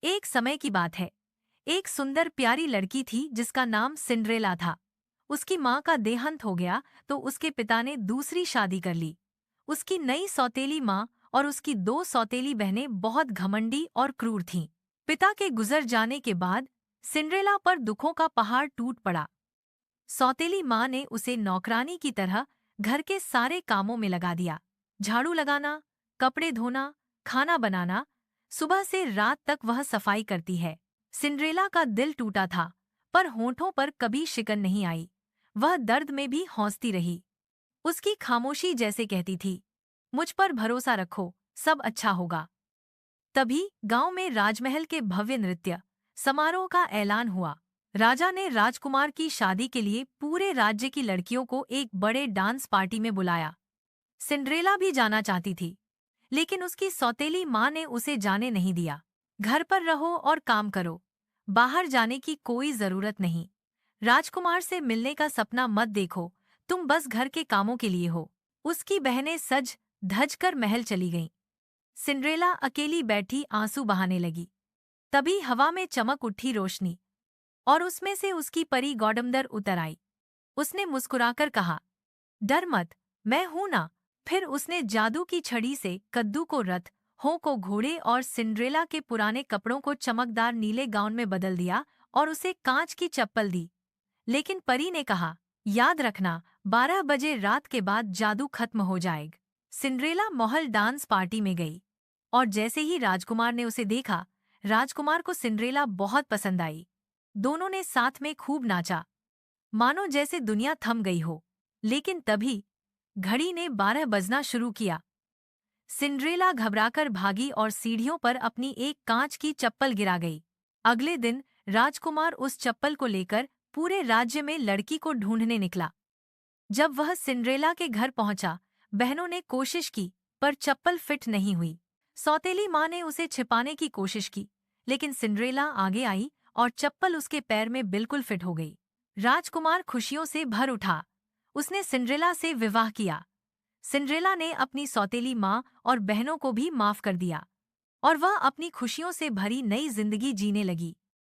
एक समय की बात है। एक सुंदर प्यारी लड़की थी जिसका नाम सिंड्रेला था। उसकी माँ का देहांत हो गया तो उसके पिता ने दूसरी शादी कर ली। उसकी नई सौतेली माँ और उसकी दो सौतेली बहनें बहुत घमंडी और क्रूर थीं। पिता के गुजर जाने के बाद सिंड्रेला पर दुखों का पहाड़ टूट पड़ा। सौतेली माँ ने उसे नौकरानी की तरह घर के सारे कामों में लगा दिया। झाड़ू लगाना, कपड़े धोना, खाना बनाना, सुबह से रात तक वह सफाई करती है। सिंड्रेला का दिल टूटा था, पर होठों पर कभी शिकन नहीं आई। वह दर्द में भी हौंसती रही। उसकी खामोशी जैसे कहती थी, मुझ पर भरोसा रखो, सब अच्छा होगा। तभी गांव में राजमहल के भव्य नृत्य समारोह का ऐलान हुआ। राजा ने राजकुमार की शादी के लिए पूरे राज्य की लड़कियों को एक बड़े डांस पार्टी में बुलाया। सिंड्रेला भी जाना चाहती थी, लेकिन उसकी सौतेली माँ ने उसे जाने नहीं दिया। घर पर रहो और काम करो, बाहर जाने की कोई जरूरत नहीं। राजकुमार से मिलने का सपना मत देखो, तुम बस घर के कामों के लिए हो। उसकी बहनें सज धज कर महल चली गईं। सिंड्रेला अकेली बैठी आंसू बहाने लगी। तभी हवा में चमक उठी रोशनी और उसमें से उसकी परी गौडमदर उतर आई। उसने मुस्कुराकर कहा, डर मत, मैं हूं ना। फिर उसने जादू की छड़ी से कद्दू को रथ, हो को घोड़े और सिंड्रेला के पुराने कपड़ों को चमकदार नीले गाउन में बदल दिया और उसे कांच की चप्पल दी। लेकिन परी ने कहा, याद रखना, 12 बजे रात के बाद जादू खत्म हो जाएगा। सिंड्रेला महल डांस पार्टी में गई और जैसे ही राजकुमार ने उसे देखा, राजकुमार को सिंड्रेला बहुत पसंद आई। दोनों ने साथ में खूब नाचा, मानो जैसे दुनिया थम गई हो। लेकिन तभी घड़ी ने 12 बजना शुरू किया। सिंड्रेला घबराकर भागी और सीढ़ियों पर अपनी एक कांच की चप्पल गिरा गई। अगले दिन राजकुमार उस चप्पल को लेकर पूरे राज्य में लड़की को ढूंढने निकला। जब वह सिंड्रेला के घर पहुंचा, बहनों ने कोशिश की, पर चप्पल फिट नहीं हुई। सौतेली माँ ने उसे छिपाने की कोशिश की, लेकिन सिंड्रेला आगे आई और चप्पल उसके पैर में बिल्कुल फिट हो गई। राजकुमार खुशियों से भर उठा। उसने सिंड्रेला से विवाह किया। सिंड्रेला ने अपनी सौतेली माँ और बहनों को भी माफ कर दिया और वह अपनी खुशियों से भरी नई जिंदगी जीने लगी।